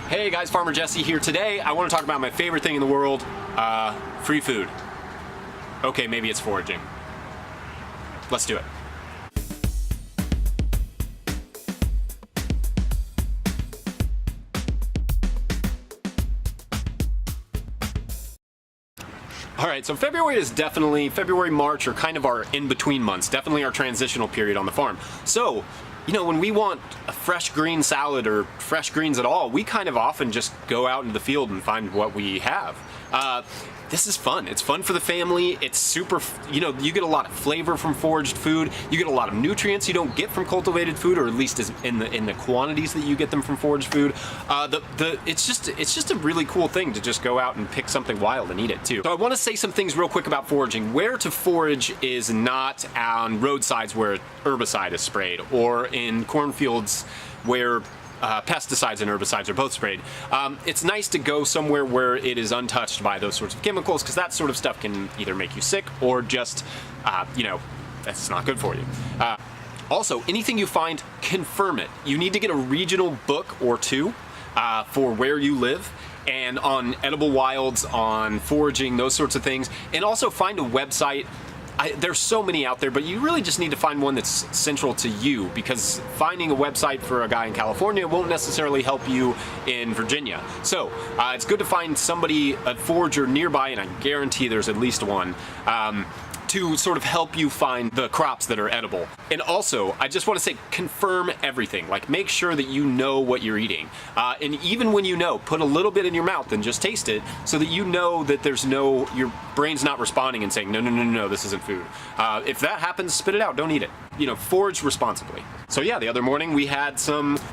Hey guys, Farmer Jesse here. Today I want to talk about my favorite thing in the world, free food. Okay, maybe it's foraging. Let's do it. All right, so February, March are kind of our in-between months, definitely our transitional period on the farm. So, you know, when we want a fresh green salad or fresh greens at all, we kind of often just go out into the field and find what we have. This is fun. It's fun for the family. It's super, you know, you get a lot of flavor from foraged food. You get a lot of nutrients you don't get from cultivated food, or at least in the quantities that you get them from foraged food. It's just a really cool thing to just go out and pick something wild and eat it too. So I want to say some things real quick about foraging. Where to forage is not on roadsides where herbicide is sprayed, or in cornfields where pesticides and herbicides are both sprayed. It's nice to go somewhere where it is untouched by those sorts of chemicals, because that sort of stuff can either make you sick or just, you know, that's not good for you. Also, anything you find, confirm it. You need to get a regional book or two for where you live, and on edible wilds, on foraging, those sorts of things, and also find a website. There's so many out there, but you really just need to find one that's central to you, because finding a website for a guy in California won't necessarily help you in Virginia. So it's good to find somebody, a forager nearby, and I guarantee there's at least one, to sort of help you find the crops that are edible. And also, I just want to say, confirm everything. Like, make sure that you know what you're eating. And even when you know, put a little bit in your mouth and just taste it, so that you know that your brain's not responding and saying, no, this isn't food. If that happens, spit it out, don't eat it. You know, forage responsibly. So yeah, the other morning we had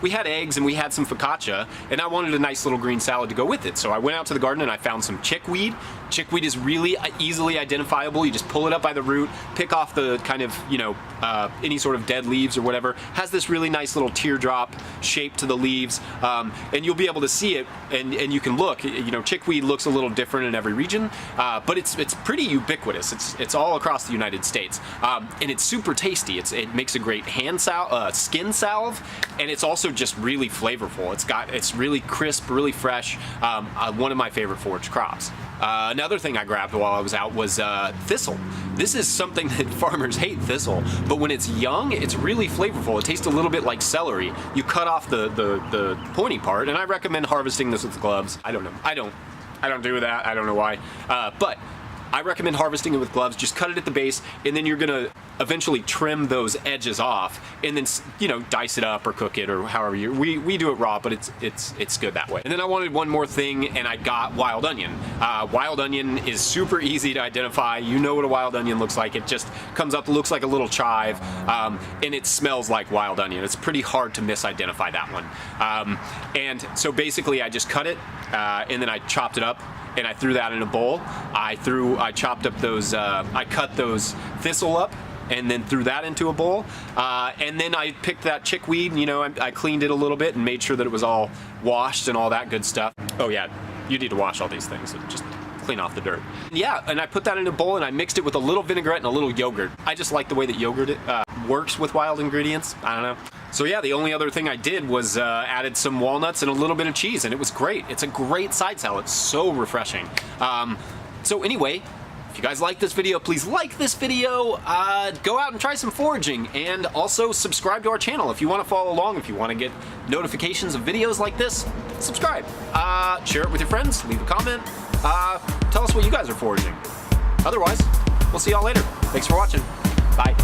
eggs and we had some focaccia, and I wanted a nice little green salad to go with it. So I went out to the garden and I found some chickweed. Chickweed is really easily identifiable. You just pull it up by the root, pick off the kind of, you know, any sort of dead leaves or whatever. Has this really nice little teardrop shape to the leaves, and you'll be able to see it, and you can look. You know, chickweed looks a little different in every region, but it's pretty ubiquitous. It's all across the United States, and it's super tasty. It makes a great skin salve, and it's also just really flavorful. It's really crisp, really fresh. One of my favorite forage crops. Another thing I grabbed while I was out was thistle. This is something that farmers hate, thistle, but when it's young, it's really flavorful. It tastes a little bit like celery. You cut off the pointy part, and I recommend harvesting this with gloves. I don't know. I don't do that. I don't know why, but I recommend harvesting it with gloves. Just cut it at the base, and then you're gonna eventually trim those edges off, and then, you know, dice it up or cook it, or however we do it raw, but it's good that way. And then I wanted one more thing, and I got wild onion. Wild onion is super easy to identify. You know what a wild onion looks like. It just comes up, looks like a little chive, and it smells like wild onion. It's pretty hard to misidentify that one. And so basically I just cut it, and then I chopped it up, and I threw that in a bowl. I chopped up those, I cut those thistle up, and then threw that into a bowl. And then I picked that chickweed, you know, I cleaned it a little bit and made sure that it was all washed and all that good stuff. Oh yeah, you need to wash all these things, so just clean off the dirt. Yeah, and I put that in a bowl and I mixed it with a little vinaigrette and a little yogurt. I just like the way that yogurt works with wild ingredients. I don't know. So yeah, the only other thing I did was added some walnuts and a little bit of cheese, and it was great. It's a great side salad, so refreshing. So anyway, if you guys like this video, please like this video, go out and try some foraging, and also subscribe to our channel if you want to follow along. If you want to get notifications of videos like this, subscribe. Share it with your friends, leave a comment, tell us what you guys are foraging. Otherwise, we'll see y'all later. Thanks for watching. Bye.